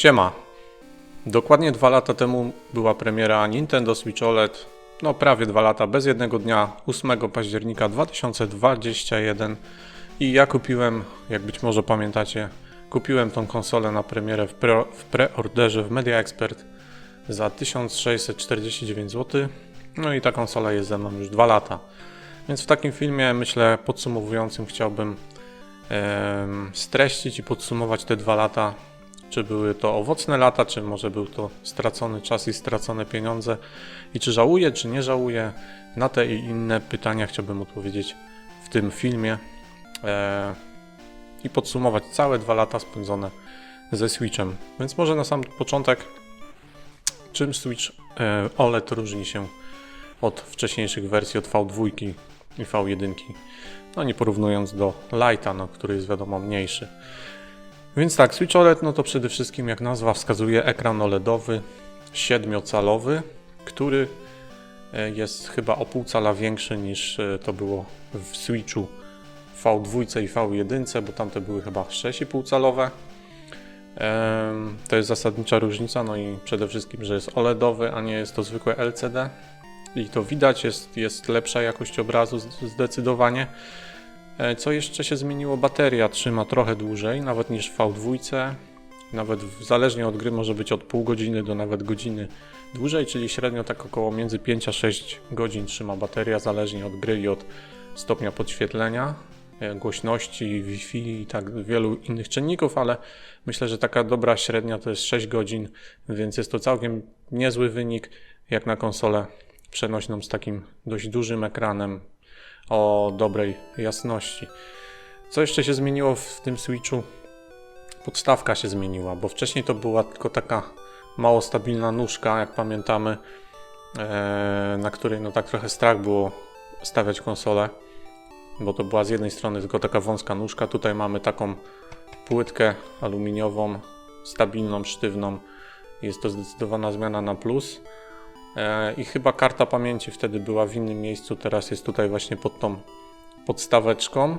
Siema! Dokładnie 2 lata temu była premiera Nintendo Switch OLED, no prawie 2 lata, bez jednego dnia, 8 października 2021 i ja kupiłem, jak być może pamiętacie, kupiłem tą konsolę na premierę w preorderze w Media Expert za 1649 zł, no i ta konsola jest ze mną już 2 lata. Więc w takim filmie, myślę, podsumowującym chciałbym streścić i podsumować te 2 lata. Czy były to owocne lata, czy może był to stracony czas i stracone pieniądze i czy żałuję, czy nie żałuję. Na te i inne pytania chciałbym odpowiedzieć w tym filmie i podsumować całe 2 lata spędzone ze Switchem. Więc może na sam początek, czym Switch OLED różni się od wcześniejszych wersji, od V2 i V1, no nie porównując do Lite'a, no, który jest wiadomo mniejszy. Więc tak, Switch OLED no to przede wszystkim, jak nazwa wskazuje, ekran OLEDowy 7-calowy, który jest chyba o pół cala większy niż to było w Switchu V2 i V1, bo tamte były chyba 6,5 calowe. To jest zasadnicza różnica, no i przede wszystkim, że jest OLEDowy, a nie jest to zwykłe LCD. I to widać, jest lepsza jakość obrazu zdecydowanie. Co jeszcze się zmieniło? Bateria trzyma trochę dłużej, nawet niż w V2. Nawet zależnie od gry może być od pół godziny do nawet godziny dłużej, czyli średnio tak około między 5 a 6 godzin trzyma bateria, zależnie od gry i od stopnia podświetlenia, głośności, Wi-Fi i tak wielu innych czynników, ale myślę, że taka dobra średnia to jest 6 godzin, więc jest to całkiem niezły wynik jak na konsolę przenośną z takim dość dużym ekranem o dobrej jasności. Co jeszcze się zmieniło w tym Switchu? Podstawka się zmieniła, bo wcześniej to była tylko taka mało stabilna nóżka, jak pamiętamy, na której no tak trochę strach było stawiać konsolę, bo to była z jednej strony tylko taka wąska nóżka. Tutaj mamy taką płytkę aluminiową, stabilną, sztywną. Jest to zdecydowana zmiana na plus. I chyba karta pamięci wtedy była w innym miejscu, teraz jest tutaj właśnie pod tą podstaweczką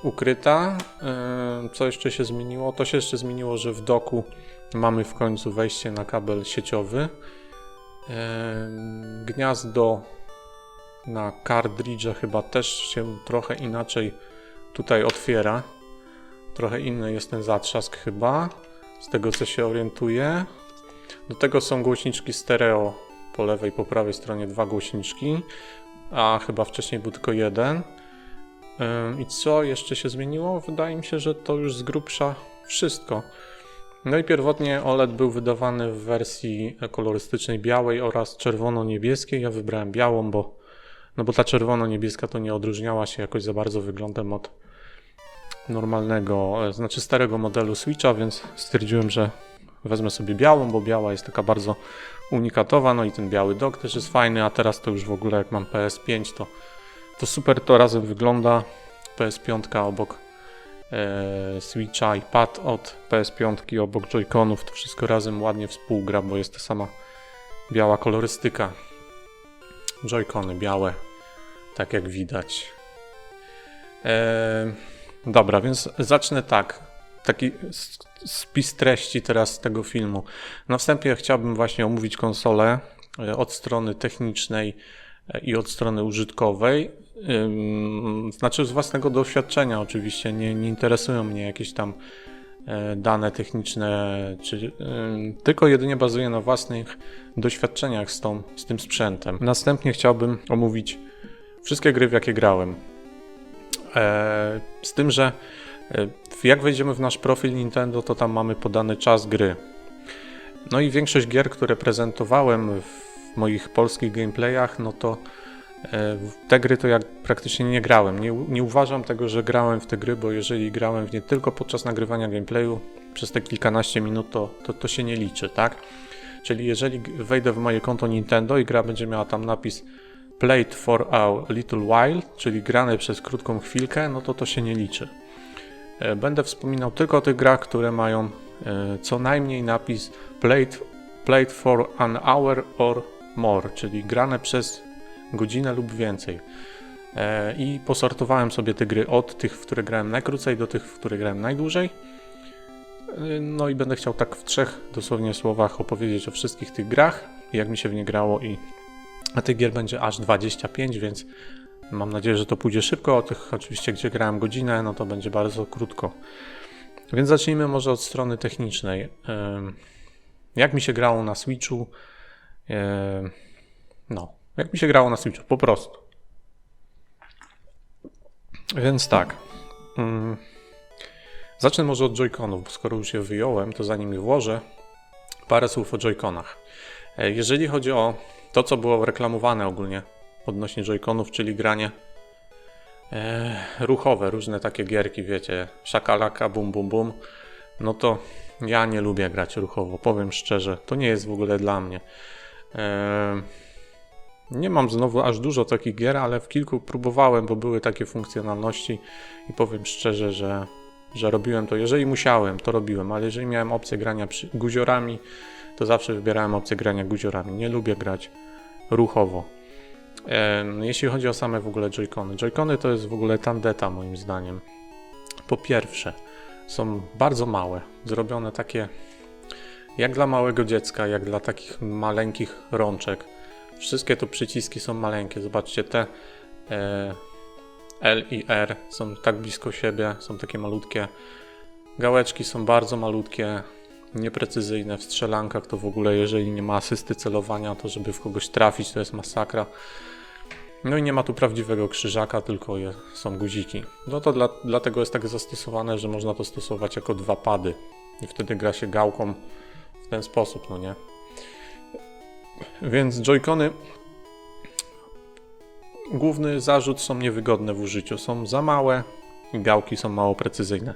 ukryta. Co jeszcze się zmieniło? To się jeszcze zmieniło, że w doku mamy w końcu wejście na kabel sieciowy. Gniazdo na kartridże chyba też się trochę inaczej tutaj otwiera. Trochę inny jest ten zatrzask chyba, z tego co się orientuję. Do tego są głośniczki stereo, po lewej i po prawej stronie 2 głośniczki, a chyba wcześniej był tylko jeden. I co jeszcze się zmieniło? Wydaje mi się, że to już z grubsza wszystko. No i pierwotnie OLED był wydawany w wersji kolorystycznej białej oraz czerwono-niebieskiej. Ja wybrałem białą, bo ta czerwono-niebieska to nie odróżniała się jakoś za bardzo wyglądem od normalnego, znaczy starego modelu Switcha, więc stwierdziłem, że wezmę sobie białą, bo biała jest taka bardzo unikatowa, no i ten biały dock też jest fajny, a teraz to już w ogóle jak mam PS5, to super to razem wygląda. PS5 obok Switcha i pad od PS5 obok Joy-Conów, to wszystko razem ładnie współgra, bo jest ta sama biała kolorystyka. Joy-Cony białe, tak jak widać. Dobra, więc zacznę tak. Taki spis treści teraz z tego filmu. Na wstępie chciałbym właśnie omówić konsolę od strony technicznej i od strony użytkowej. Znaczy z własnego doświadczenia oczywiście, nie interesują mnie jakieś tam dane techniczne, tylko jedynie bazuję na własnych doświadczeniach z tym sprzętem. Następnie chciałbym omówić wszystkie gry, w jakie grałem. Z tym, że jak wejdziemy w nasz profil Nintendo, to tam mamy podany czas gry. No i większość gier, które prezentowałem w moich polskich gameplayach, no to te gry to ja praktycznie nie grałem. Nie uważam tego, że grałem w te gry, bo jeżeli grałem w nie tylko podczas nagrywania gameplayu przez te kilkanaście minut, to się nie liczy, tak? Czyli jeżeli wejdę w moje konto Nintendo i gra będzie miała tam napis Played for a little while, czyli grane przez krótką chwilkę, no to się nie liczy. Będę wspominał tylko o tych grach, które mają co najmniej napis played for an hour or more, czyli grane przez godzinę lub więcej. I posortowałem sobie te gry od tych, w które grałem najkrócej, do tych, w które grałem najdłużej. No i będę chciał tak w 3 dosłownie słowach opowiedzieć o wszystkich tych grach, jak mi się w nie grało a tych gier będzie aż 25, więc mam nadzieję, że to pójdzie szybko. O tych oczywiście, gdzie grałem godzinę, no to będzie bardzo krótko. Więc zacznijmy może od strony technicznej. Jak mi się grało na Switchu? Jak mi się grało na Switchu, po prostu. Więc tak. Zacznę może od Joy-Conów, bo skoro już je wyjąłem, to zanim je włożę, parę słów o Joy-Conach. Jeżeli chodzi o to, co było reklamowane ogólnie odnośnie Joy-Conów, czyli granie ruchowe, różne takie gierki, wiecie, szakalaka, bum bum bum, no to ja nie lubię grać ruchowo, powiem szczerze, to nie jest w ogóle dla mnie. Nie mam znowu aż dużo takich gier, ale w kilku próbowałem, bo były takie funkcjonalności i powiem szczerze, że robiłem to. Jeżeli musiałem, to robiłem, ale jeżeli miałem opcję grania guziorami, to zawsze wybierałem opcję grania guziorami. Nie lubię grać ruchowo. Jeśli chodzi o same w ogóle Joy-Cony. Joy-Cony to jest w ogóle tandeta moim zdaniem. Po pierwsze, są bardzo małe, zrobione takie jak dla małego dziecka, jak dla takich maleńkich rączek. Wszystkie to przyciski są maleńkie. Zobaczcie, te L i R są tak blisko siebie, są takie malutkie. Gałeczki są bardzo malutkie, nieprecyzyjne. W strzelankach to w ogóle, jeżeli nie ma asysty celowania, to żeby w kogoś trafić, to jest masakra. No i nie ma tu prawdziwego krzyżaka, tylko są guziki. No to dlatego jest tak zastosowane, że można to stosować jako 2 pady. I wtedy gra się gałką w ten sposób, no nie? Więc Joy-Cony, główny zarzut, są niewygodne w użyciu. Są za małe i gałki są mało precyzyjne.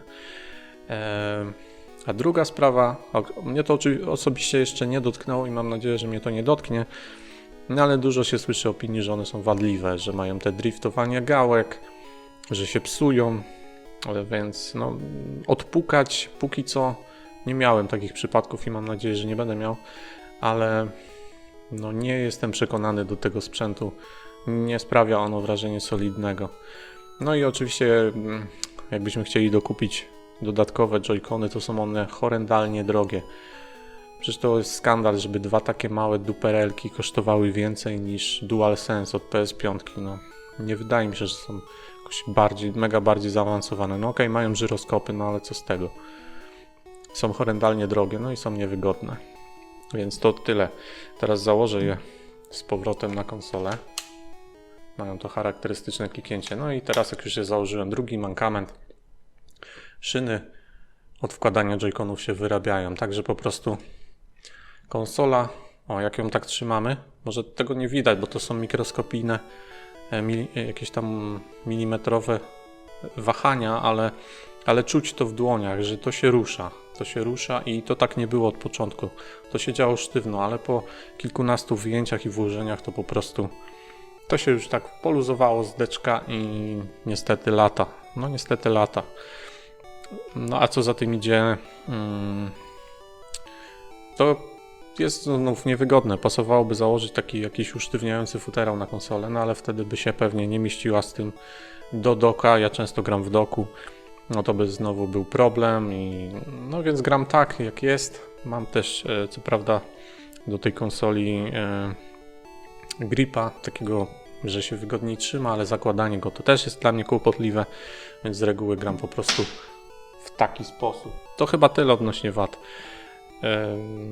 A druga sprawa, mnie to osobiście jeszcze nie dotknęło i mam nadzieję, że mnie to nie dotknie, no ale dużo się słyszy opinii, że one są wadliwe, że mają te driftowania gałek, że się psują, więc no, odpukać póki co nie miałem takich przypadków i mam nadzieję, że nie będę miał, ale no, nie jestem przekonany do tego sprzętu, nie sprawia ono wrażenia solidnego. No i oczywiście jakbyśmy chcieli dokupić dodatkowe Joy-Cony, to są one horrendalnie drogie. Przecież to jest skandal, żeby 2 takie małe duperelki kosztowały więcej niż DualSense od PS5. No, nie wydaje mi się, że są jakoś mega bardziej zaawansowane. No okej, mają żyroskopy, no ale co z tego? Są horrendalnie drogie, no i są niewygodne. Więc to tyle. Teraz założę je z powrotem na konsolę. Mają to charakterystyczne kliknięcie. No i teraz jak już je założyłem, drugi mankament. Szyny od wkładania Joy-Conów się wyrabiają, także po prostu konsola, jak ją tak trzymamy, może tego nie widać, bo to są mikroskopijne, jakieś tam milimetrowe wahania, ale czuć to w dłoniach, że to się rusza. To się rusza i to tak nie było od początku. To się działo sztywno, ale po kilkunastu wyjęciach i włożeniach to po prostu to się już tak poluzowało z deczka i niestety lata. No niestety lata. No a co za tym idzie, to jest znów niewygodne. Pasowałoby założyć taki jakiś usztywniający futerał na konsolę, no ale wtedy by się pewnie nie mieściła z tym do doka. Ja często gram w doku, no to by znowu był problem i no więc gram tak jak jest. Mam też co prawda do tej konsoli gripa, takiego, że się wygodniej trzyma, ale zakładanie go to też jest dla mnie kłopotliwe, więc z reguły gram po prostu w taki sposób. To chyba tyle odnośnie wad.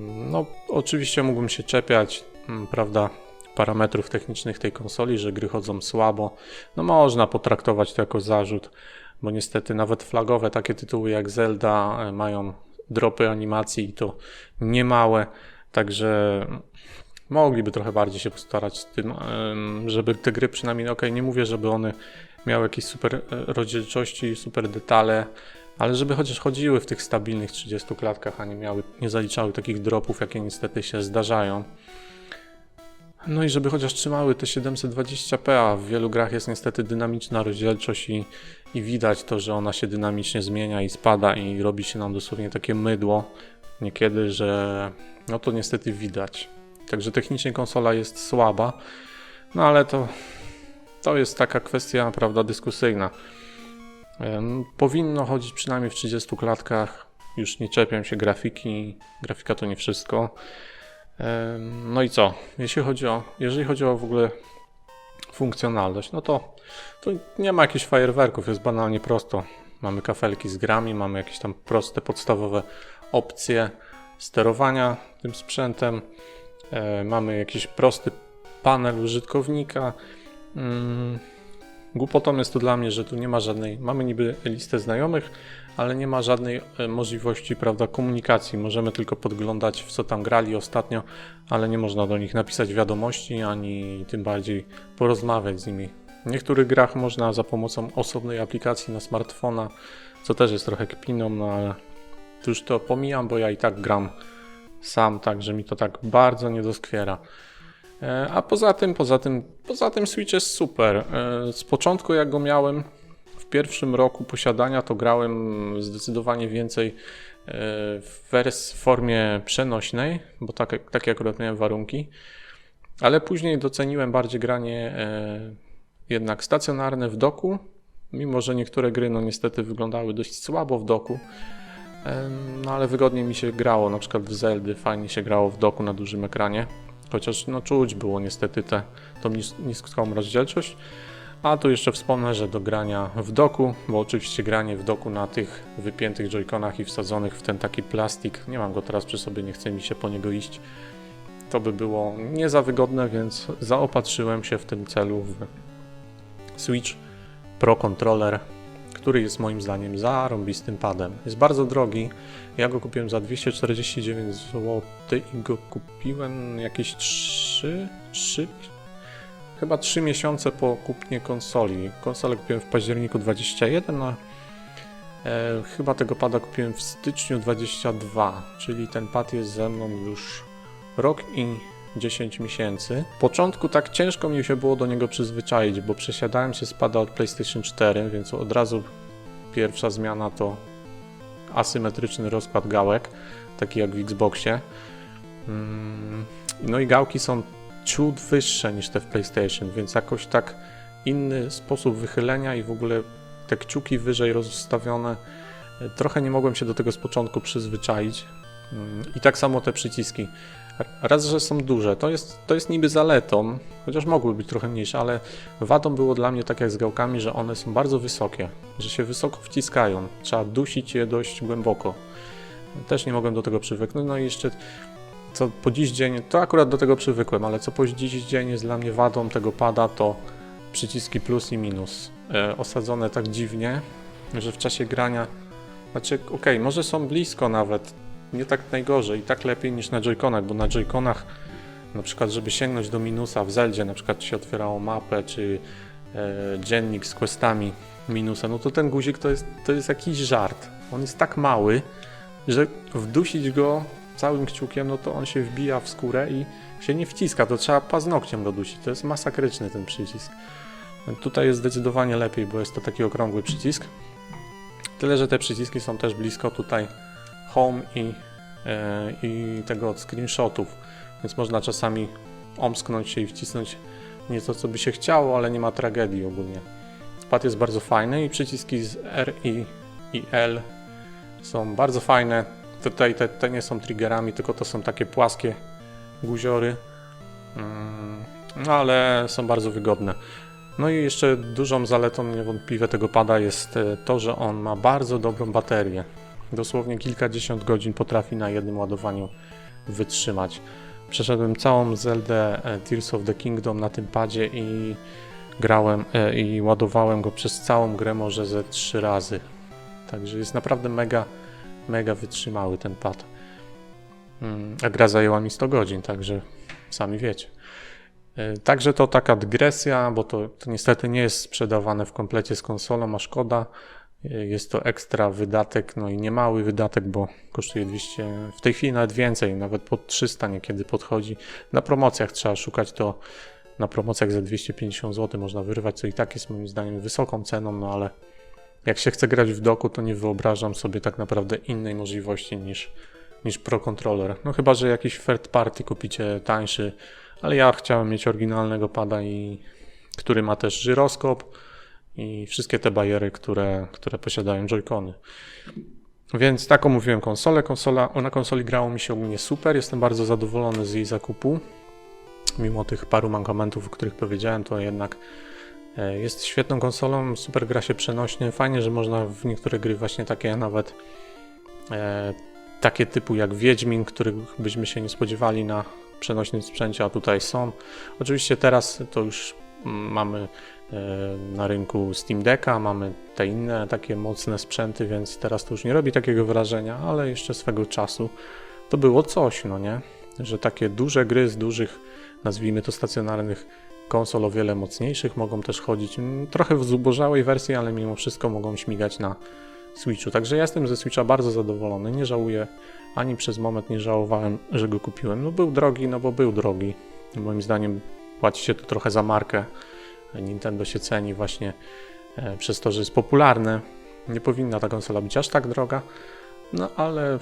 No oczywiście mógłbym się czepiać, prawda, parametrów technicznych tej konsoli, że gry chodzą słabo. No można potraktować to jako zarzut, bo niestety nawet flagowe takie tytuły jak Zelda mają dropy animacji i to niemałe, także mogliby trochę bardziej się postarać z tym, żeby te gry przynajmniej, nie mówię, żeby one miały jakieś super rozdzielczości, super detale, ale żeby chociaż chodziły w tych stabilnych 30 klatkach, a nie zaliczały takich dropów, jakie niestety się zdarzają. No i żeby chociaż trzymały te 720p, a w wielu grach jest niestety dynamiczna rozdzielczość i widać to, że ona się dynamicznie zmienia i spada i robi się nam dosłownie takie mydło niekiedy, że no to niestety widać. Także technicznie konsola jest słaba, no ale to jest taka kwestia, prawda, dyskusyjna. Powinno chodzić przynajmniej w 30 klatkach, już nie czepiam się grafiki, grafika to nie wszystko. No i co? Jeżeli chodzi o w ogóle funkcjonalność, no to nie ma jakichś fajerwerków, jest banalnie prosto. Mamy kafelki z grami, mamy jakieś tam proste, podstawowe opcje sterowania tym sprzętem. Mamy jakiś prosty panel użytkownika. Głupotą jest to dla mnie, że tu nie ma żadnej, mamy niby listę znajomych, ale nie ma żadnej możliwości, prawda, komunikacji. Możemy tylko podglądać, w co tam grali ostatnio, ale nie można do nich napisać wiadomości, ani tym bardziej porozmawiać z nimi. W niektórych grach można za pomocą osobnej aplikacji na smartfona, co też jest trochę kpiną, no ale tu już to pomijam, bo ja i tak gram sam, także mi to tak bardzo nie doskwiera. A poza tym Switch jest super. Z początku jak go miałem, w pierwszym roku posiadania, to grałem zdecydowanie więcej w formie przenośnej, bo takie akurat miałem warunki, ale później doceniłem bardziej granie jednak stacjonarne w doku, mimo że niektóre gry no niestety wyglądały dość słabo w doku, no ale wygodniej mi się grało, na przykład w Zeldy fajnie się grało w doku na dużym ekranie, chociaż no czuć było niestety tą niską rozdzielczość. A tu jeszcze wspomnę, że do grania w doku, bo oczywiście granie w doku na tych wypiętych joyconach i wsadzonych w ten taki plastik, nie mam go teraz przy sobie, nie chce mi się po niego iść, to by było nie za wygodne, więc zaopatrzyłem się w tym celu w Switch Pro Controller, który jest moim zdaniem zarąbistym padem. Jest bardzo drogi, ja go kupiłem za 249 zł i go kupiłem jakieś 3 miesiące po kupnie konsoli. Konsolę kupiłem w październiku 21, a chyba tego pada kupiłem w styczniu 22, czyli ten pad jest ze mną już rok i 10 miesięcy. W początku tak ciężko mi się było do niego przyzwyczaić, bo przesiadałem się z pada od PlayStation 4, więc od razu pierwsza zmiana to asymetryczny rozkład gałek, taki jak w Xboxie. No i gałki są ciut wyższe niż te w PlayStation, więc jakoś tak inny sposób wychylenia i w ogóle te kciuki wyżej rozstawione. Trochę nie mogłem się do tego z początku przyzwyczaić. I tak samo te przyciski. Raz, że są duże, to jest niby zaletą, chociaż mogły być trochę mniejsze, ale wadą było dla mnie tak jak z gałkami, że one są bardzo wysokie, że się wysoko wciskają. Trzeba dusić je dość głęboko. Też nie mogłem do tego przywyknąć. No i jeszcze co po dziś dzień, to akurat do tego przywykłem, ale co po dziś dzień jest dla mnie wadą tego pada, to przyciski plus i minus. Osadzone tak dziwnie, że w czasie grania, znaczy okej, może są blisko nawet, nie tak najgorzej, i tak lepiej niż na joyconach, bo na joyconach na przykład, żeby sięgnąć do minusa w Zeldzie, na przykład się otwierało mapę, czy dziennik z questami minusa, no to ten guzik to jest jakiś żart. On jest tak mały, że wdusić go całym kciukiem, no to on się wbija w skórę i się nie wciska, to trzeba paznokciem go dusić, to jest masakryczny ten przycisk. Tutaj jest zdecydowanie lepiej, bo jest to taki okrągły przycisk. Tyle, że te przyciski są też blisko tutaj home i tego od screenshotów, więc można czasami omsknąć się i wcisnąć nie to, co by się chciało, ale nie ma tragedii ogólnie. Pad jest bardzo fajny i przyciski z R i L są bardzo fajne. Tutaj te nie są triggerami, tylko to są takie płaskie guziory, no ale są bardzo wygodne. No i jeszcze dużą zaletą niewątpliwie tego pada jest to, że on ma bardzo dobrą baterię. Dosłownie kilkadziesiąt godzin potrafi na jednym ładowaniu wytrzymać. Przeszedłem całą Zeldę Tears of the Kingdom na tym padzie i grałem i ładowałem go przez całą grę może ze 3 razy. Także jest naprawdę mega wytrzymały ten pad. A gra zajęła mi 100 godzin, także sami wiecie. Także to taka dygresja, bo to niestety nie jest sprzedawane w komplecie z konsolą, a szkoda. Jest to ekstra wydatek, no i niemały wydatek, bo kosztuje 200, w tej chwili nawet więcej, nawet pod 300 niekiedy podchodzi. Na promocjach trzeba szukać, to na promocjach za 250 zł można wyrwać, co i tak jest moim zdaniem wysoką ceną, no ale jak się chce grać w doku, to nie wyobrażam sobie tak naprawdę innej możliwości niż Pro Controller. No chyba, że jakiś third party kupicie tańszy, ale ja chciałem mieć oryginalnego pada, który ma też żyroskop i wszystkie te bariery, które posiadają joycony. Więc tak omówiłem konsolę. Na konsoli grało mi się ogólnie super. Jestem bardzo zadowolony z jej zakupu. Mimo tych paru mankamentów, o których powiedziałem, to jednak jest świetną konsolą. Super gra się przenośnie. Fajnie, że można w niektóre gry właśnie takie nawet takie typu jak Wiedźmin, których byśmy się nie spodziewali na przenośnym sprzęcie, a tutaj są. Oczywiście teraz to już mamy na rynku Steam Decka, mamy te inne takie mocne sprzęty, więc teraz to już nie robi takiego wrażenia, ale jeszcze swego czasu to było coś, no nie? Że takie duże gry z dużych, nazwijmy to stacjonarnych konsol o wiele mocniejszych mogą też chodzić trochę w zubożałej wersji, ale mimo wszystko mogą śmigać na Switchu. Także ja jestem ze Switcha bardzo zadowolony, nie żałuję, ani przez moment nie żałowałem, że go kupiłem. No był drogi, no bo był drogi. Moim zdaniem płaci się to trochę za markę. Nintendo się ceni właśnie przez to, że jest popularne. Nie powinna ta konsola być aż tak droga, no ale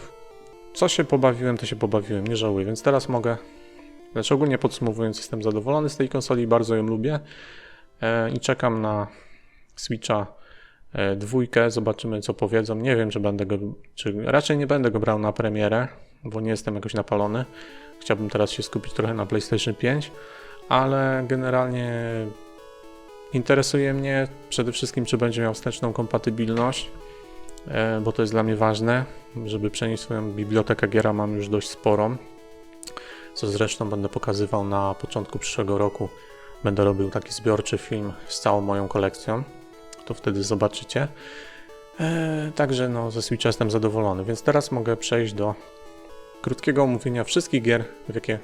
co się pobawiłem, to się pobawiłem, nie żałuję, więc teraz mogę, znaczy ogólnie podsumowując, jestem zadowolony z tej konsoli, bardzo ją lubię i czekam na Switcha 2, zobaczymy co powiedzą. Nie wiem, czy raczej nie będę go brał na premierę, bo nie jestem jakoś napalony. Chciałbym teraz się skupić trochę na PlayStation 5, ale generalnie interesuje mnie przede wszystkim, czy będzie miał wsteczną kompatybilność, bo to jest dla mnie ważne, żeby przenieść swoją bibliotekę gier, a mam już dość sporą, co zresztą będę pokazywał na początku przyszłego roku. Będę robił taki zbiorczy film z całą moją kolekcją, to wtedy zobaczycie. Także no, ze Switcha jestem zadowolony, więc teraz mogę przejść do krótkiego omówienia wszystkich gier, w jakie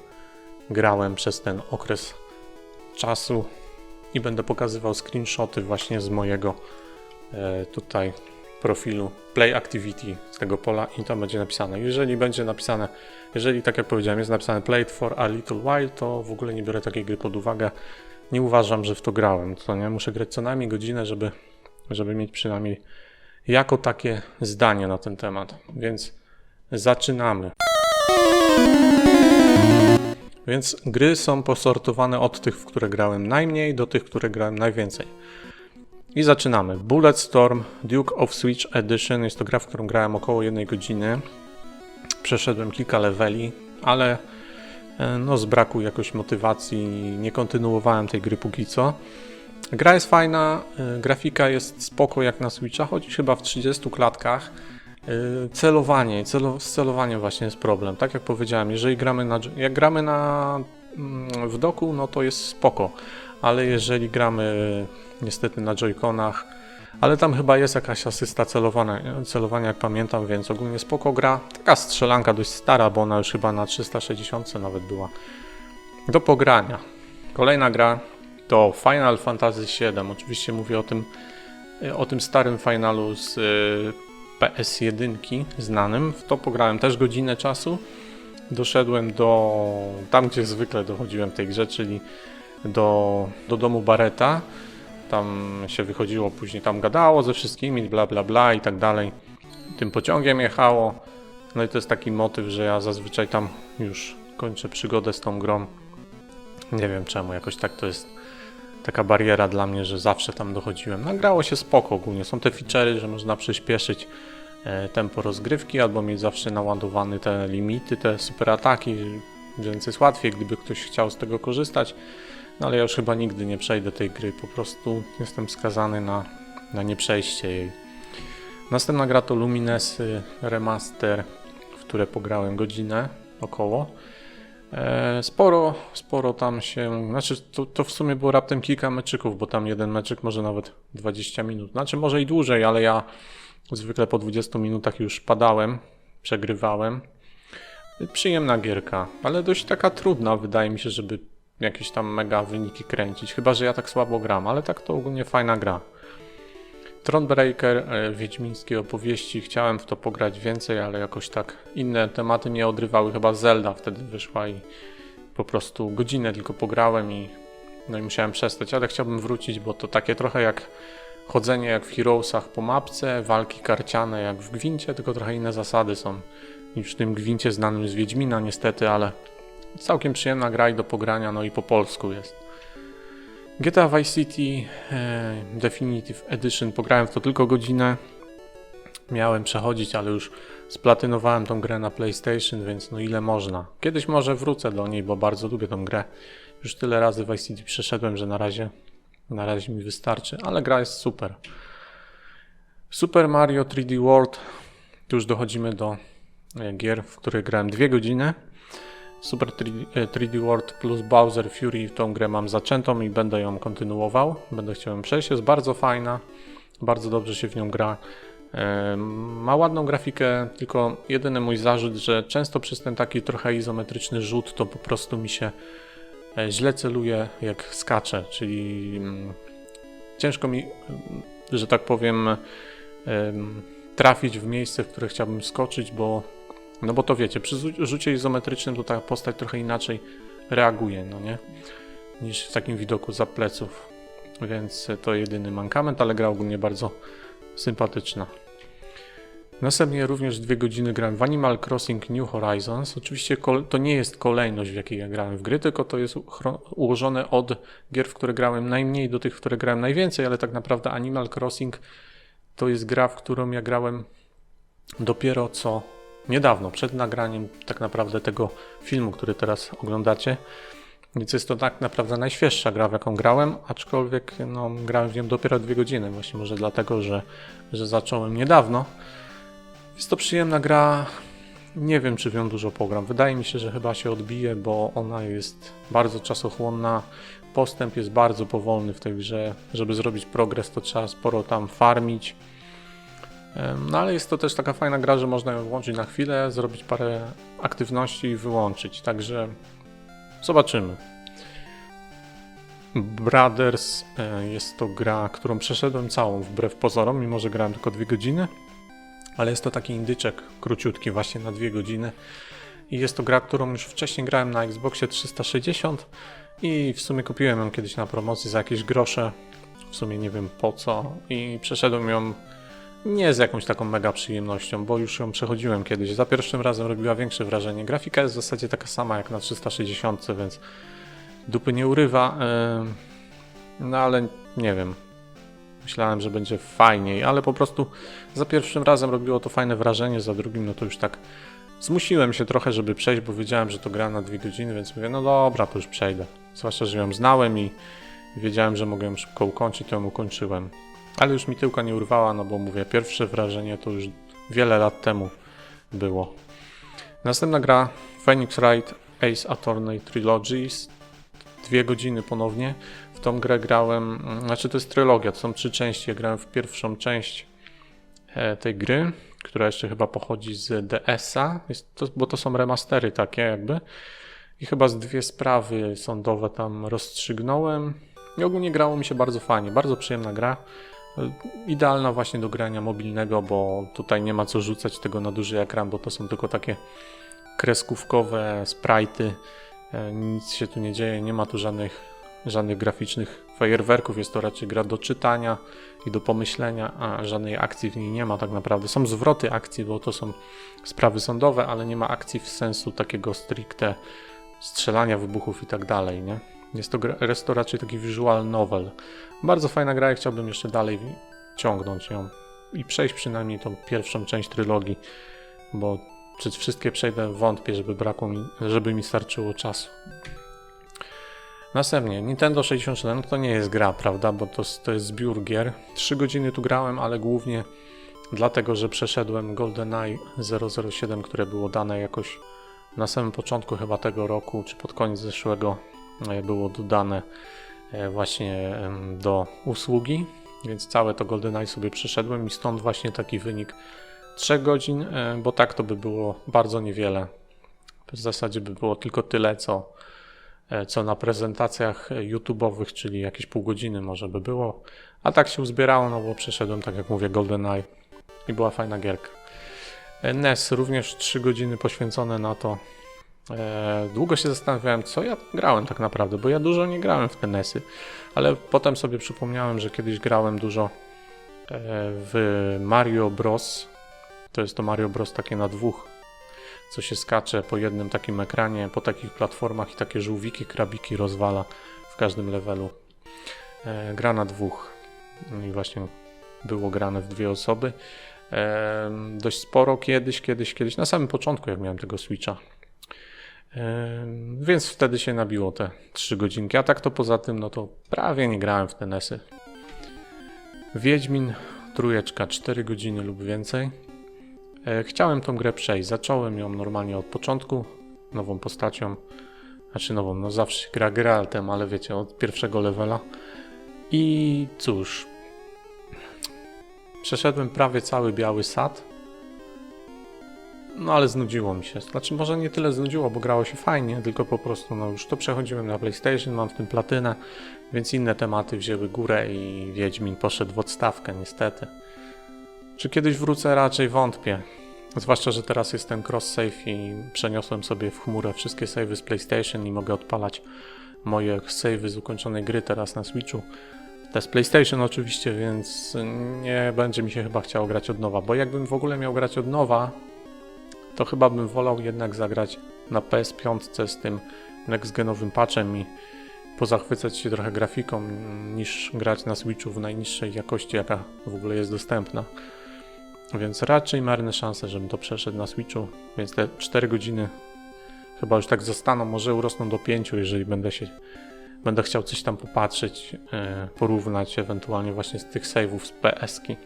grałem przez ten okres czasu i będę pokazywał screenshoty właśnie z mojego tutaj profilu Play Activity z tego pola i tam będzie napisane. Jeżeli tak jak powiedziałem jest napisane Played for a little while, to w ogóle nie biorę takiej gry pod uwagę. Nie uważam, że w to grałem, co nie? Muszę grać co najmniej godzinę, żeby mieć przynajmniej jako takie zdanie na ten temat. Więc zaczynamy. Więc gry są posortowane od tych, w które grałem najmniej, do tych, które grałem najwięcej. I zaczynamy. Bulletstorm Duke of Switch Edition. Jest to gra, w którą grałem około 1 godziny. Przeszedłem kilka leveli, ale no, z braku jakoś motywacji nie kontynuowałem tej gry póki co. Gra jest fajna, grafika jest spoko jak na Switcha, chodzi chyba w 30 klatkach. Z celowaniem właśnie jest problem. Tak jak powiedziałem, jeżeli gramy w doku, no to jest spoko, ale jeżeli gramy niestety na joyconach, ale tam chyba jest jakaś asysta celowania jak pamiętam, więc ogólnie spoko gra. Taka strzelanka dość stara, bo ona już chyba na 360 nawet była do pogrania. Kolejna gra to Final Fantasy VII. Oczywiście mówię o tym starym finalu z PS1 znanym. W to pograłem też godzinę czasu. Doszedłem tam, gdzie zwykle dochodziłem w tej grze, czyli do domu Barretta. Tam się wychodziło, później tam gadało ze wszystkimi, bla bla bla i tak dalej. Tym pociągiem jechało. No i to jest taki motyw, że ja zazwyczaj tam już kończę przygodę z tą grą. Nie wiem czemu, jakoś tak to jest taka bariera dla mnie, że zawsze tam dochodziłem. Nagrało się spoko ogólnie. Są te feature'y, że można przyspieszyć tempo rozgrywki albo mieć zawsze naładowane te limity, te super ataki, więc jest łatwiej, gdyby ktoś chciał z tego korzystać. No ale ja już chyba nigdy nie przejdę tej gry, po prostu jestem skazany na nieprzejście jej. Następna gra to Lumines Remaster, w które pograłem godzinę około. Sporo tam się, znaczy to w sumie było raptem kilka meczyków, bo tam jeden meczyk może nawet 20 minut, znaczy może i dłużej, ale ja zwykle po 20 minutach już padałem, przegrywałem. Przyjemna gierka, ale dość taka trudna, wydaje mi się, żeby jakieś tam mega wyniki kręcić, chyba że ja tak słabo gram, ale tak to ogólnie fajna gra. Thronebreaker, wiedźmińskie opowieści, chciałem w to pograć więcej, ale jakoś tak inne tematy mnie odrywały, chyba Zelda wtedy wyszła i po prostu godzinę tylko pograłem i musiałem przestać, ale chciałbym wrócić, bo to takie trochę jak chodzenie jak w Heroesach po mapce, walki karciane jak w Gwincie, tylko trochę inne zasady są niż w tym Gwincie znanym z Wiedźmina niestety, ale całkiem przyjemna gra i do pogrania, no i po polsku jest. GTA Vice City Definitive Edition, pograłem w to tylko godzinę. miałem przechodzić, ale już splatynowałem tą grę na PlayStation, więc no ile można. Kiedyś może wrócę do niej, bo bardzo lubię tą grę. Już tyle razy Vice City przeszedłem, że na razie mi wystarczy, ale gra jest super. Super Mario 3D World. Tu już dochodzimy do gier, w których grałem 2 godziny. Super 3D World plus Bowser Fury, tą grę mam zaczętą i będę ją kontynuował. Będę chciał ją przejść, jest bardzo fajna, bardzo dobrze się w nią gra. Ma ładną grafikę, tylko jedyny mój zarzut, że często przez ten taki trochę izometryczny rzut to po prostu mi się źle celuje jak skaczę, czyli ciężko mi, że tak powiem, trafić w miejsce, w które chciałbym skoczyć, bo to wiecie, przy rzucie izometrycznym to ta postać trochę inaczej reaguje, no nie? Niż w takim widoku za pleców. Więc to jedyny mankament, ale gra ogólnie bardzo sympatyczna. Następnie również 2 godziny grałem w Animal Crossing New Horizons. Oczywiście to nie jest kolejność, w jakiej ja grałem w gry, tylko to jest ułożone od gier, w które grałem najmniej do tych, w które grałem najwięcej, ale tak naprawdę Animal Crossing to jest gra, w którą ja grałem dopiero co niedawno, przed nagraniem tak naprawdę tego filmu, który teraz oglądacie. Więc jest to tak naprawdę najświeższa gra, w jaką grałem, aczkolwiek grałem w nią dopiero 2 godziny, właśnie może dlatego, że zacząłem niedawno. Jest to przyjemna gra, nie wiem czy w nią dużo pogram, wydaje mi się, że chyba się odbije, bo ona jest bardzo czasochłonna, postęp jest bardzo powolny w tej grze, żeby zrobić progres to trzeba sporo tam farmić. No ale jest to też taka fajna gra, że można ją włączyć na chwilę, zrobić parę aktywności i wyłączyć, także zobaczymy. Brothers jest to gra, którą przeszedłem całą wbrew pozorom, mimo że grałem tylko 2 godziny, ale jest to taki indyczek króciutki właśnie na 2 godziny i jest to gra, którą już wcześniej grałem na Xboxie 360 i w sumie kupiłem ją kiedyś na promocji za jakieś grosze, w sumie nie wiem po co i przeszedłem ją nie z jakąś taką mega przyjemnością, bo już ją przechodziłem kiedyś. Za pierwszym razem robiła większe wrażenie. Grafika jest w zasadzie taka sama jak na 360, więc dupy nie urywa. No ale nie wiem. Myślałem, że będzie fajniej, ale po prostu za pierwszym razem robiło to fajne wrażenie, za drugim no to już tak zmusiłem się trochę, żeby przejść, bo wiedziałem, że to gra na 2 godziny, więc mówię, no dobra, to już przejdę. Zwłaszcza, że ją znałem i wiedziałem, że mogę ją szybko ukończyć, to ją ukończyłem. Ale już mi tyłka nie urwała, no bo mówię, pierwsze wrażenie to już wiele lat temu było. Następna gra Phoenix Wright Ace Attorney Trilogy, 2 godziny ponownie. W tą grę grałem, znaczy to jest trylogia, to są 3 części, ja grałem w pierwszą część tej gry, która jeszcze chyba pochodzi z DS-a, bo to są remastery takie jakby. I chyba z 2 sprawy sądowe tam rozstrzygnąłem. I ogólnie grało mi się bardzo fajnie, bardzo przyjemna gra. Idealna właśnie do grania mobilnego, bo tutaj nie ma co rzucać tego na duży ekran, bo to są tylko takie kreskówkowe sprite'y. Nic się tu nie dzieje, nie ma tu żadnych graficznych fajerwerków, jest to raczej gra do czytania i do pomyślenia, a żadnej akcji w niej nie ma tak naprawdę. Są zwroty akcji, bo to są sprawy sądowe, ale nie ma akcji w sensu takiego stricte strzelania, wybuchów i tak dalej, nie? Jest to raczej taki visual novel. Bardzo fajna gra i chciałbym jeszcze dalej ciągnąć ją i przejść przynajmniej tą pierwszą część trylogii, bo przez wszystkie przejdę wątpię, żeby mi starczyło czasu. Następnie Nintendo 64, no to nie jest gra, prawda, bo to jest zbiór gier. 3 godziny tu grałem, ale głównie dlatego, że przeszedłem GoldenEye 007, które było dane jakoś na samym początku chyba tego roku, czy pod koniec zeszłego było dodane właśnie do usługi, więc całe to GoldenEye sobie przeszedłem i stąd właśnie taki wynik 3 godzin, bo tak to by było bardzo niewiele. W zasadzie by było tylko tyle, co na prezentacjach YouTube'owych, czyli jakieś pół godziny może by było, a tak się uzbierało, no bo przeszedłem, tak jak mówię, GoldenEye i była fajna gierka. NES również 3 godziny poświęcone na to. Długo się zastanawiałem, co ja grałem tak naprawdę, bo ja dużo nie grałem w te NES-y, ale potem sobie przypomniałem, że kiedyś grałem dużo w Mario Bros. To jest to Mario Bros takie na 2, co się skacze po jednym takim ekranie, po takich platformach i takie żółwiki, krabiki rozwala w każdym levelu. Gra na 2 i właśnie było grane w 2 osoby. dość sporo kiedyś, na samym początku, jak miałem tego Switcha. Więc wtedy się nabiło te 3 godzinki, a tak to poza tym, no to prawie nie grałem w te NES-y. Wiedźmin trójeczka, 4 godziny lub więcej. Chciałem tą grę przejść, zacząłem ją normalnie od początku, nową postacią, znaczy nową, no zawsze gra Geraltem, ale wiecie, od pierwszego levela. I cóż, przeszedłem prawie cały Biały Sad, no ale znudziło mi się, znaczy może nie tyle znudziło, bo grało się fajnie, tylko po prostu no już to przechodziłem na PlayStation, mam w tym platynę, więc inne tematy wzięły górę i Wiedźmin poszedł w odstawkę niestety. Czy kiedyś wrócę? Raczej wątpię. Zwłaszcza, że teraz jest ten cross-save i przeniosłem sobie w chmurę wszystkie savey z PlayStation i mogę odpalać moje savey z ukończonej gry teraz na Switchu. Te z PlayStation oczywiście, więc nie będzie mi się chyba chciało grać od nowa, bo jakbym w ogóle miał grać od nowa, to chyba bym wolał jednak zagrać na PS5 z tym next-genowym patchem i pozachwycać się trochę grafiką, niż grać na Switchu w najniższej jakości, jaka w ogóle jest dostępna. Więc raczej marne szanse, żebym to przeszedł na Switchu, więc te 4 godziny chyba już tak zostaną, może urosną do 5, jeżeli będę chciał coś tam popatrzeć, porównać ewentualnie właśnie z tych save'ów z PS-ki.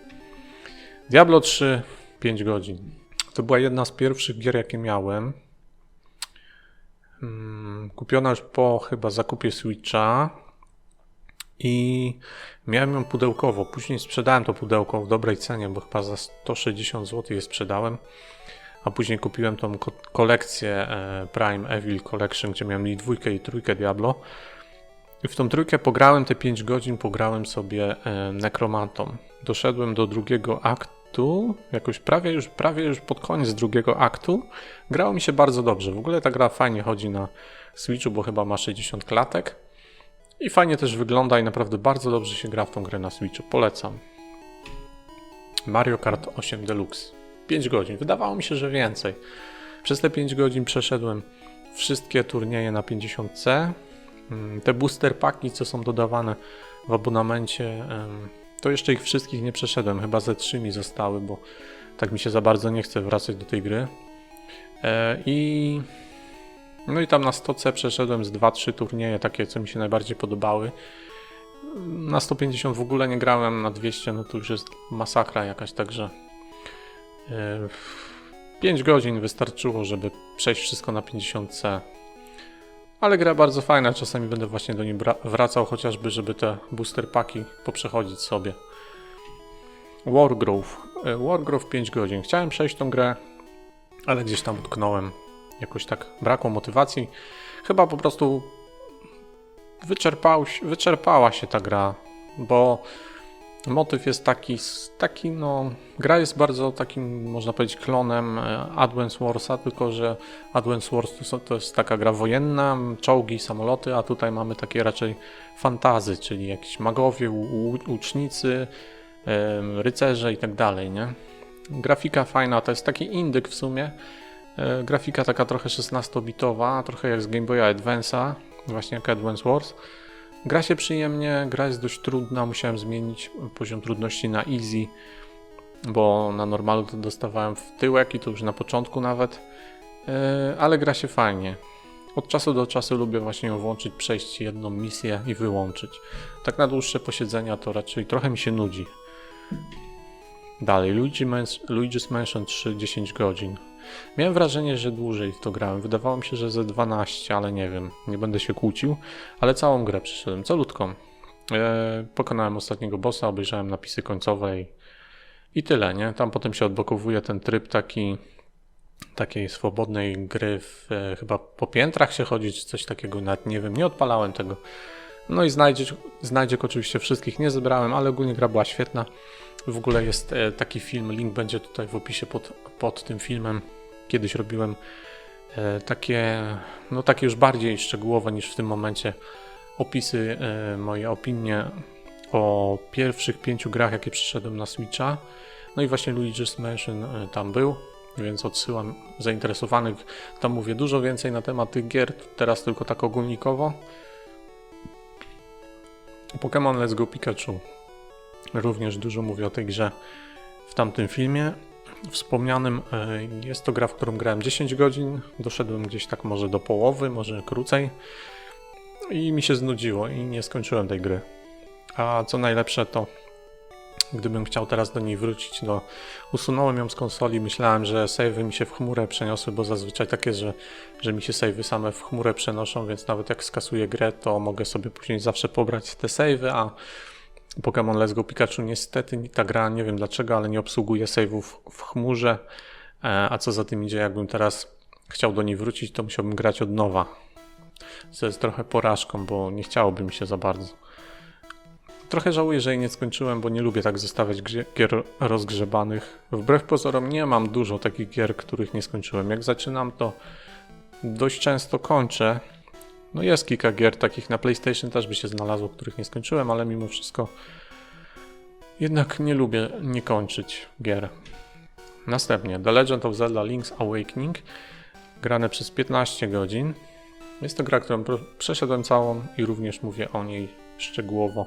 Diablo 3, 5 godzin. To była jedna z pierwszych gier, jakie miałem. Kupiona już po chyba zakupie Switcha i miałem ją pudełkowo. Później sprzedałem to pudełko w dobrej cenie, bo chyba za 160 zł je sprzedałem. A później kupiłem tą kolekcję Prime Evil Collection, gdzie miałem i 2 i 3 Diablo. I w tą trójkę pograłem te 5 godzin, pograłem sobie Nekromantą. Doszedłem do drugiego aktu, jakoś prawie już pod koniec drugiego aktu. Grało mi się bardzo dobrze. W ogóle ta gra fajnie chodzi na Switchu, bo chyba ma 60 klatek. I fajnie też wygląda i naprawdę bardzo dobrze się gra w tą grę na Switchu. Polecam. Mario Kart 8 Deluxe. 5 godzin. Wydawało mi się, że więcej. Przez te 5 godzin przeszedłem wszystkie turnieje na 50C. Te booster paki, co są dodawane w abonamencie, to jeszcze ich wszystkich nie przeszedłem. Chyba ze 3 mi zostały, bo tak mi się za bardzo nie chce wracać do tej gry. No i tam na 100C przeszedłem z 2-3 turnieje, takie co mi się najbardziej podobały. Na 150 w ogóle nie grałem, na 200 no to już jest masakra jakaś, także 5 godzin wystarczyło, żeby przejść wszystko na 50C. Ale gra bardzo fajna, czasami będę właśnie do niej wracał, chociażby żeby te booster paki poprzechodzić sobie. Wargrove 5 godzin. Chciałem przejść tą grę, ale gdzieś tam utknąłem. Jakoś tak brakło motywacji. Chyba po prostu wyczerpała się ta gra, bo motyw jest taki no, gra jest bardzo takim, można powiedzieć, klonem Advance Warsa, tylko że Advance Wars to jest taka gra wojenna, czołgi, samoloty, a tutaj mamy takie raczej fantazy, czyli jakieś magowie, łucznicy, rycerze i tak dalej, nie? Grafika fajna, to jest taki indyk w sumie. Grafika taka trochę 16-bitowa, trochę jak z Game Boya Advance'a, właśnie jak Advance Wars. Gra się przyjemnie, gra jest dość trudna, musiałem zmienić poziom trudności na easy, bo na normalu to dostawałem w tyłek i to już na początku nawet, ale gra się fajnie. Od czasu do czasu lubię właśnie ją włączyć, przejść jedną misję i wyłączyć. Tak na dłuższe posiedzenia to raczej trochę mi się nudzi. Dalej, Luigi's Mansion 3, 10 godzin. Miałem wrażenie, że dłużej w to grałem. Wydawało mi się, że ze 12, ale nie wiem, nie będę się kłócił. Ale całą grę przeszedłem, calutką. Pokonałem ostatniego bossa, obejrzałem napisy końcowe i tyle, nie? Tam potem się odblokowuje ten tryb takiej swobodnej gry, chyba po piętrach się chodzi, czy coś takiego, nawet nie wiem, nie odpalałem tego. No i znajdziek oczywiście wszystkich nie zebrałem, ale ogólnie gra była świetna. W ogóle jest taki film, link będzie tutaj w opisie pod tym filmem. Kiedyś robiłem takie już bardziej szczegółowe niż w tym momencie opisy, moje opinie o pierwszych 5 grach, jakie przeszedłem na Switcha. No i właśnie Luigi's Mansion tam był, więc odsyłam zainteresowanych. Tam mówię dużo więcej na temat tych gier, teraz tylko tak ogólnikowo. Pokémon Let's Go Pikachu. Również dużo mówię o tej grze. w tamtym filmie wspomnianym. Jest to gra, w którą grałem 10 godzin, doszedłem gdzieś tak może do połowy, może krócej i mi się znudziło i nie skończyłem tej gry. A co najlepsze, to gdybym chciał teraz do niej wrócić, to usunąłem ją z konsoli, myślałem, że save'y mi się w chmurę przeniosły, bo zazwyczaj tak jest, że mi się save'y same w chmurę przenoszą, więc nawet jak skasuję grę, to mogę sobie później zawsze pobrać te save'y, a Pokémon Let's Go Pikachu niestety ta gra, nie wiem dlaczego, ale nie obsługuje save'ów w chmurze, a co za tym idzie, jakbym teraz chciał do niej wrócić, to musiałbym grać od nowa, co jest trochę porażką, bo nie chciałoby mi się za bardzo. Trochę żałuję, że jej nie skończyłem, bo nie lubię tak zostawiać gier rozgrzebanych. Wbrew pozorom nie mam dużo takich gier, których nie skończyłem. Jak zaczynam, to dość często kończę. No jest kilka gier takich na PlayStation też by się znalazło, których nie skończyłem, ale mimo wszystko jednak nie lubię nie kończyć gier. Następnie The Legend of Zelda Link's Awakening, grane przez 15 godzin. Jest to gra, którą przeszedłem całą i również mówię o niej szczegółowo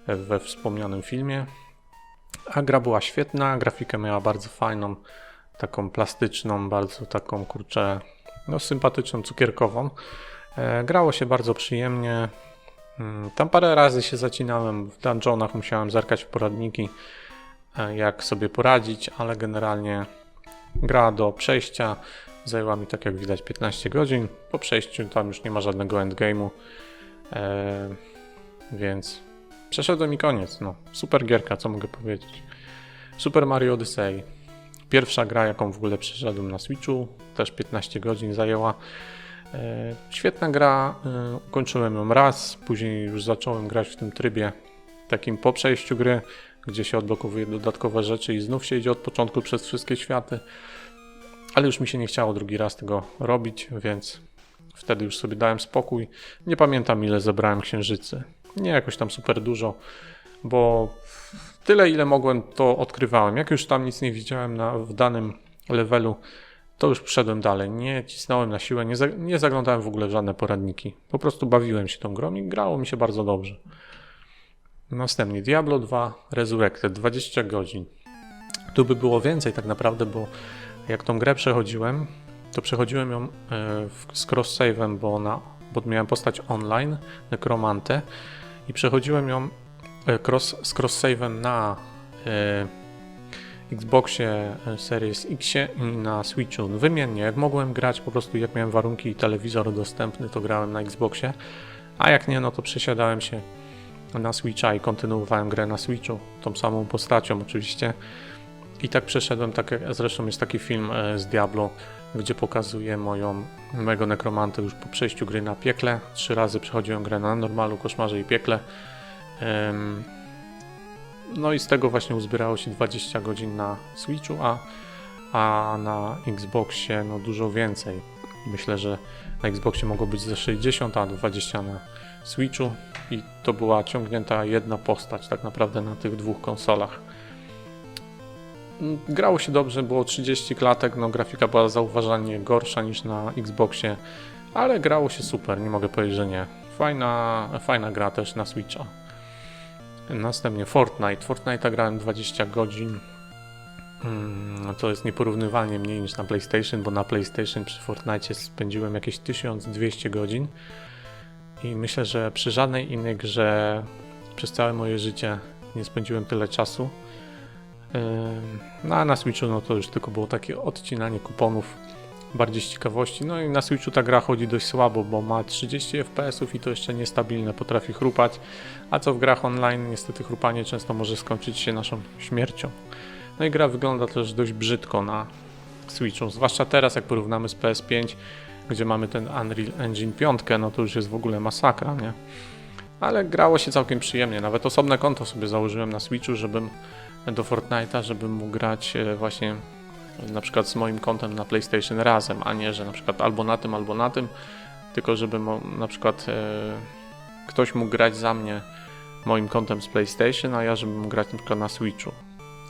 we wspomnianym filmie. A gra była świetna, grafikę miała bardzo fajną, taką plastyczną, bardzo taką kurczę, no sympatyczną, cukierkową. Grało się bardzo przyjemnie. Tam parę razy się zacinałem w dungeonach, musiałem zerkać w poradniki, jak sobie poradzić, ale generalnie gra do przejścia zajęła mi, tak jak widać, 15 godzin. Po przejściu tam już nie ma żadnego endgame'u, więc przeszedłem i koniec. No, super gierka, co mogę powiedzieć. Super Mario Odyssey. Pierwsza gra, jaką w ogóle przeszedłem na Switchu, też 15 godzin zajęła. Świetna gra, ukończyłem ją raz, później już zacząłem grać w tym trybie takim po przejściu gry, gdzie się odblokowuje dodatkowe rzeczy i znów się idzie od początku przez wszystkie światy, ale już mi się nie chciało drugi raz tego robić, więc wtedy już sobie dałem spokój. Nie pamiętam, ile zebrałem księżycy, nie jakoś tam super dużo, bo tyle, ile mogłem, to odkrywałem. Jak już tam nic nie widziałem w danym levelu, to już przeszedłem dalej, nie cisnąłem na siłę, nie zaglądałem w ogóle w żadne poradniki. Po prostu bawiłem się tą grą i grało mi się bardzo dobrze. Następnie Diablo 2 Resurrected, 20 godzin. Tu by było więcej tak naprawdę, bo jak tą grę przechodziłem, to przechodziłem ją z cross-save'em, bo miałem postać online, Nekromantę, i przechodziłem ją z cross-save'em na Xboxie Series X i na Switchu. Wymiennie, jak mogłem grać po prostu, jak miałem warunki i telewizor dostępny, to grałem na Xboxie, a jak nie, no to przesiadałem się na Switcha i kontynuowałem grę na Switchu, tą samą postacią oczywiście. I tak przeszedłem, zresztą jest taki film z Diablo, gdzie pokazuje mojego nekromantę już po przejściu gry na piekle. 3 razy przechodziłem grę na normalu, koszmarze i piekle. No i z tego właśnie uzbierało się 20 godzin na Switchu, a na Xboxie no dużo więcej. Myślę, że na Xboxie mogło być ze 60, a 20 na Switchu i to była ciągnięta jedna postać tak naprawdę na tych dwóch konsolach. Grało się dobrze, było 30 klatek, no grafika była zauważalnie gorsza niż na Xboxie, ale grało się super, nie mogę powiedzieć, że nie. Fajna gra też na Switcha. Następnie Fortnite grałem 20 godzin, to jest nieporównywalnie mniej niż na PlayStation, bo na PlayStation przy Fortnite spędziłem jakieś 1200 godzin i myślę, że przy żadnej innej grze przez całe moje życie nie spędziłem tyle czasu. No a na Switchu no to już tylko było takie odcinanie kuponów, bardziej z ciekawości. No i na Switchu ta gra chodzi dość słabo, bo ma 30 fps i to jeszcze niestabilne, potrafi chrupać, a co w grach online niestety chrupanie często może skończyć się naszą śmiercią. No i gra wygląda też dość brzydko na Switchu, zwłaszcza teraz jak porównamy z PS5, gdzie mamy ten Unreal Engine 5, no to już jest w ogóle masakra, nie? Ale grało się całkiem przyjemnie, nawet osobne konto sobie założyłem na Switchu, do Fortnite'a, żebym mógł grać właśnie na przykład z moim kontem na PlayStation razem, a nie, że na przykład albo na tym, tylko żeby na przykład ktoś mógł grać za mnie moim kontem z PlayStation, a ja żebym mógł grać na przykład na Switchu.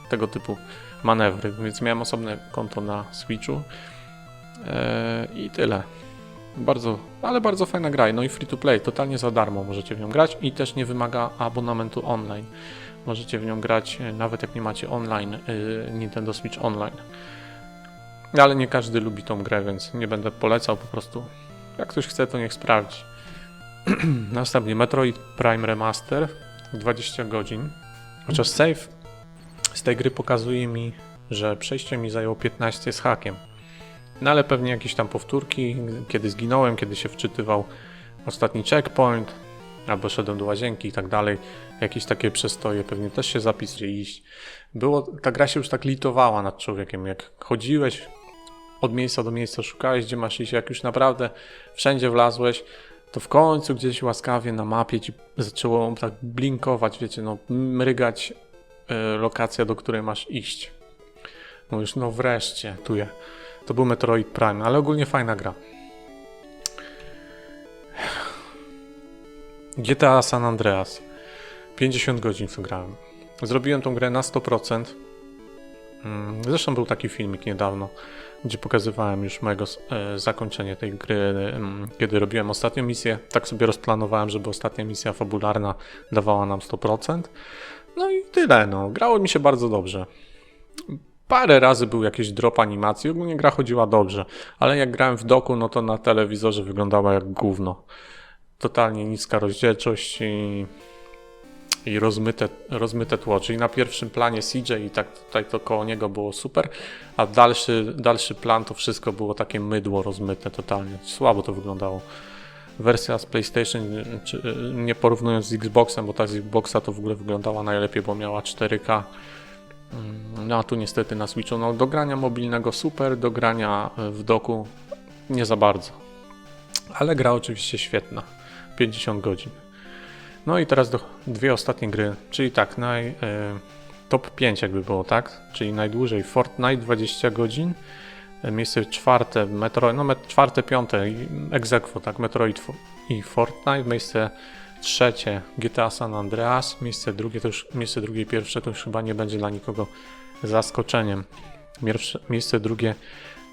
Tego typu manewry, więc miałem osobne konto na Switchu i tyle. Bardzo fajna gra, no i free to play, totalnie za darmo możecie w nią grać i też nie wymaga abonamentu online, Możecie w nią grać nawet jak nie macie online, Nintendo Switch Online. Ale nie każdy lubi tą grę, więc nie będę polecał, po prostu jak ktoś chce, to niech sprawdzi. Następnie Metroid Prime Remaster, 20 godzin. Chociaż save z tej gry pokazuje mi, że przejście mi zajęło 15 z hakiem. No ale pewnie jakieś tam powtórki, kiedy zginąłem, kiedy się wczytywał ostatni checkpoint, albo szedłem do łazienki i tak dalej. Jakieś takie przestoje, pewnie też się zapis gdzie iść. Ta gra się już tak litowała nad człowiekiem, jak chodziłeś od miejsca do miejsca, szukałeś gdzie masz iść, jak już naprawdę wszędzie wlazłeś, to w końcu gdzieś łaskawie na mapie ci zaczęło tak blinkować, wiecie, no mrygać lokacja, do której masz iść. No już, no wreszcie, to był Metroid Prime, ale ogólnie fajna gra. GTA San Andreas. 50 godzin w to grałem. Zrobiłem tą grę na 100%. Zresztą był taki filmik niedawno, gdzie pokazywałem już mojego zakończenie tej gry, kiedy robiłem ostatnią misję. Tak sobie rozplanowałem, żeby ostatnia misja fabularna dawała nam 100%. No i tyle, no. Grało mi się bardzo dobrze. Parę razy był jakiś drop animacji, ogólnie gra chodziła dobrze, ale jak grałem w doku, no to na telewizorze wyglądała jak gówno. Totalnie niska rozdzielczość i rozmyte tło, czyli na pierwszym planie CJ i tak tutaj to koło niego było super, a dalszy plan to wszystko było takie mydło rozmyte totalnie, słabo to wyglądało. Wersja z PlayStation, nie porównując z Xboxem, bo ta z Xboxa to w ogóle wyglądała najlepiej, bo miała 4K. No a tu niestety na Switchu, no do grania mobilnego super, do grania w doku nie za bardzo. Ale gra oczywiście świetna, 50 godzin. No i teraz dwie ostatnie gry, czyli tak, top 5 jakby było, tak? Czyli najdłużej Fortnite 20 godzin, miejsce czwarte czwarte, piąte ex aequo, tak, Metroid i Fortnite, miejsce trzecie GTA San Andreas, miejsce drugie i pierwsze to już chyba nie będzie dla nikogo zaskoczeniem. Miejsce drugie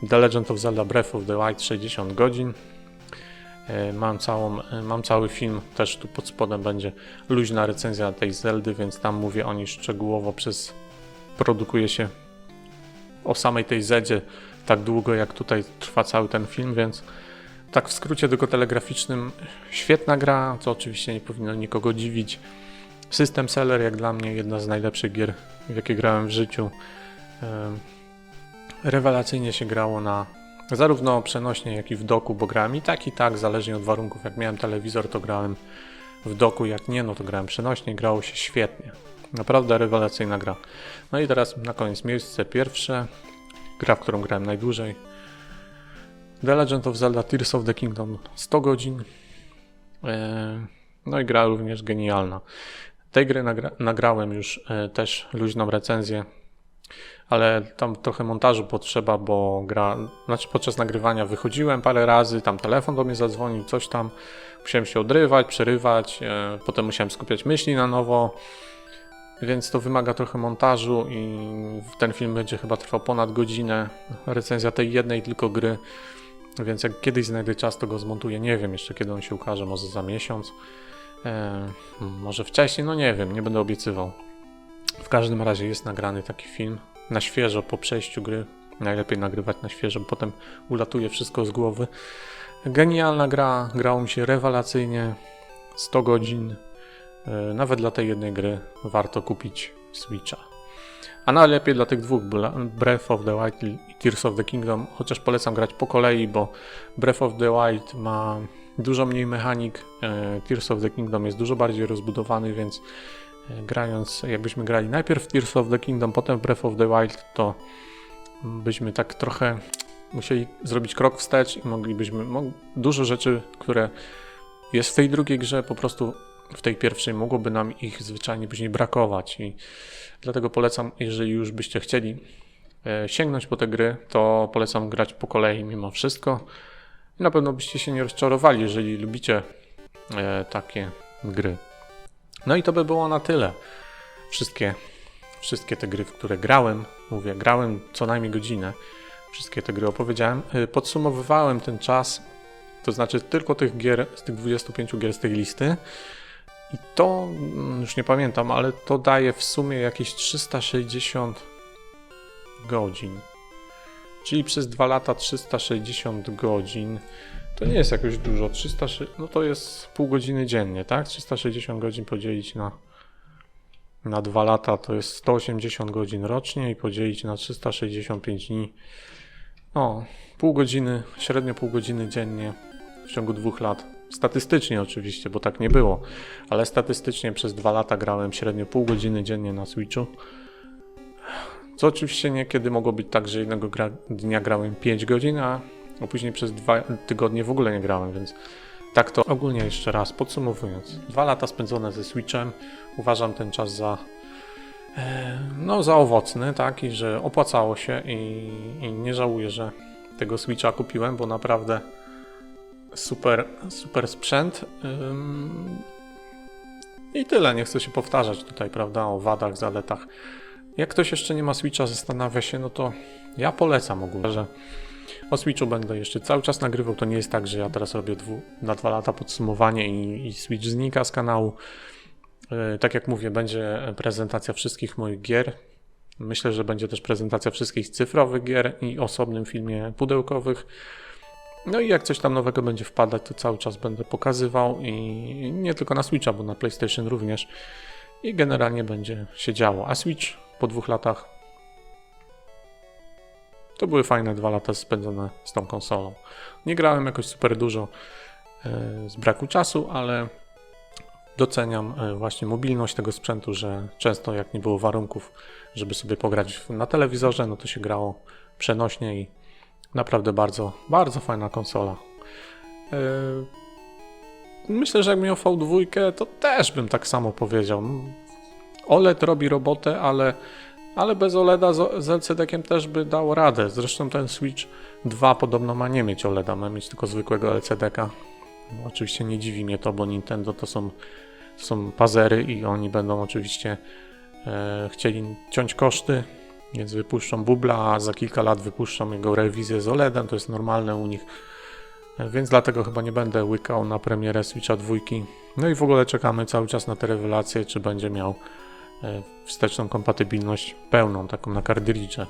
The Legend of Zelda Breath of the Wild 60 godzin. Mam cały film, też tu pod spodem będzie luźna recenzja tej Zeldy, więc tam mówię o niej szczegółowo, produkuje się o samej tej Zeldzie tak długo jak tutaj trwa cały ten film, więc tak w skrócie tylko telegraficznym, świetna gra, co oczywiście nie powinno nikogo dziwić. System seller jak dla mnie jedna z najlepszych gier, w jakie grałem w życiu. Rewelacyjnie się grało zarówno przenośnie, jak i w doku, bo grałem i tak, zależnie od warunków. Jak miałem telewizor, to grałem w doku, jak nie, no to grałem przenośnie, grało się świetnie. Naprawdę rewelacyjna gra. No i teraz na koniec miejsce pierwsze, gra, w którą grałem najdłużej. The Legend of Zelda Tears of the Kingdom 100 godzin. No i gra również genialna. Tej gry nagrałem już też luźną recenzję, ale tam trochę montażu potrzeba, bo podczas nagrywania wychodziłem parę razy, tam telefon do mnie zadzwonił, coś tam, musiałem się odrywać, przerywać, potem musiałem skupiać myśli na nowo, więc to wymaga trochę montażu i ten film będzie chyba trwał ponad godzinę, recenzja tej jednej tylko gry, więc jak kiedyś znajdę czas, to go zmontuję, nie wiem jeszcze kiedy on się ukaże, może za miesiąc, może wcześniej, no nie wiem, nie będę obiecywał. W każdym razie jest nagrany taki film na świeżo po przejściu gry. Najlepiej nagrywać na świeżo, potem ulatuje wszystko z głowy. Genialna gra, grało mi się rewelacyjnie. 100 godzin. Nawet dla tej jednej gry warto kupić Switcha. A najlepiej dla tych dwóch, Breath of the Wild i Tears of the Kingdom, chociaż polecam grać po kolei, bo Breath of the Wild ma dużo mniej mechanik, Tears of the Kingdom jest dużo bardziej rozbudowany, więc grając, jakbyśmy grali najpierw Tears of the Kingdom, potem Breath of the Wild, to byśmy tak trochę musieli zrobić krok wstecz i moglibyśmy dużo rzeczy, które jest w tej drugiej grze, po prostu w tej pierwszej mogłoby nam ich zwyczajnie później brakować i dlatego polecam, jeżeli już byście chcieli sięgnąć po te gry, to polecam grać po kolei mimo wszystko i na pewno byście się nie rozczarowali, jeżeli lubicie takie gry. No i to by było na tyle. Wszystkie te gry, w które grałem, grałem co najmniej godzinę, wszystkie te gry opowiedziałem, podsumowywałem ten czas, to znaczy tylko tych gier, z tych 25 gier z tej listy, I to, już nie pamiętam, ale to daje w sumie jakieś 360 godzin. Czyli przez 2 lata 360 godzin. To nie jest jakoś dużo. No to jest pół godziny dziennie, tak? 360 godzin podzielić na 2 lata to jest 180 godzin rocznie i podzielić na 365 dni. No, pół godziny, średnio pół godziny dziennie w ciągu 2 lat. Statystycznie oczywiście, bo tak nie było, ale statystycznie przez 2 lata grałem średnio pół godziny dziennie na Switchu. Co oczywiście niekiedy mogło być tak, że jednego dnia grałem 5 godzin, a później przez 2 tygodnie w ogóle nie grałem, więc tak to ogólnie jeszcze raz podsumowując. 2 lata spędzone ze Switchem, uważam ten czas za owocny, tak, i że opłacało się i nie żałuję, że tego Switcha kupiłem, bo naprawdę super sprzęt. I tyle, nie chcę się powtarzać tutaj, prawda, o wadach, zaletach. Jak ktoś jeszcze nie ma Switcha, zastanawia się, no to ja polecam ogólnie, że o Switchu będę jeszcze cały czas nagrywał. To nie jest tak, że ja teraz robię na 2 lata podsumowanie i Switch znika z kanału. Tak jak mówię, będzie prezentacja wszystkich moich gier. Myślę, że będzie też prezentacja wszystkich cyfrowych gier i osobnym filmie pudełkowych. No i jak coś tam nowego będzie wpadać, to cały czas będę pokazywał i nie tylko na Switcha, bo na PlayStation również. I generalnie będzie się działo. A Switch po 2 latach to były fajne 2 lata spędzone z tą konsolą. Nie grałem jakoś super dużo z braku czasu, ale doceniam właśnie mobilność tego sprzętu, że często jak nie było warunków, żeby sobie pograć na telewizorze, no to się grało przenośnie i naprawdę bardzo, bardzo fajna konsola. Myślę, że jak miał V2, to też bym tak samo powiedział. OLED robi robotę, ale bez OLEDa z LCD-kiem też by dało radę. Zresztą ten Switch 2 podobno ma nie mieć OLEDa, ma mieć tylko zwykłego LCD-ka. No, oczywiście nie dziwi mnie to, bo Nintendo to są pazery i oni będą oczywiście chcieli ciąć koszty, więc wypuszczą bubla, a za kilka lat wypuszczą jego rewizję z OLEDem, to jest normalne u nich. Więc dlatego chyba nie będę łykał na premierę Switcha 2. No i w ogóle czekamy cały czas na te rewelacje, czy będzie miał wsteczną kompatybilność pełną, taką na kartridże.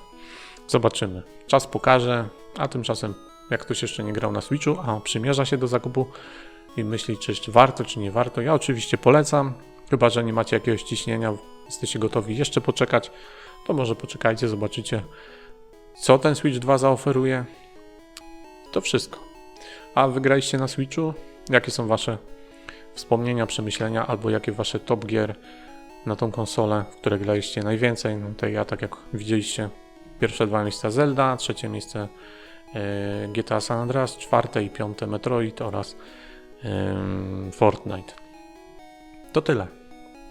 Zobaczymy. Czas pokaże, a tymczasem jak ktoś jeszcze nie grał na Switchu, a przymierza się do zakupu i myśli, czy warto, czy nie warto, ja oczywiście polecam, chyba że nie macie jakiegoś ciśnienia, jesteście gotowi jeszcze poczekać, to może poczekajcie, zobaczycie, co ten Switch 2 zaoferuje. To wszystko. A wygraliście na Switchu? Jakie są wasze wspomnienia, przemyślenia, albo jakie wasze top gier na tą konsolę, w które graliście najwięcej? No to ja, tak jak widzieliście, pierwsze 2 miejsca Zelda, trzecie miejsce GTA San Andreas, 4. i 5. Metroid oraz Fortnite. To tyle.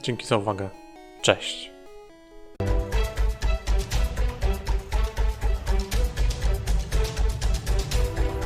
Dzięki za uwagę. Cześć.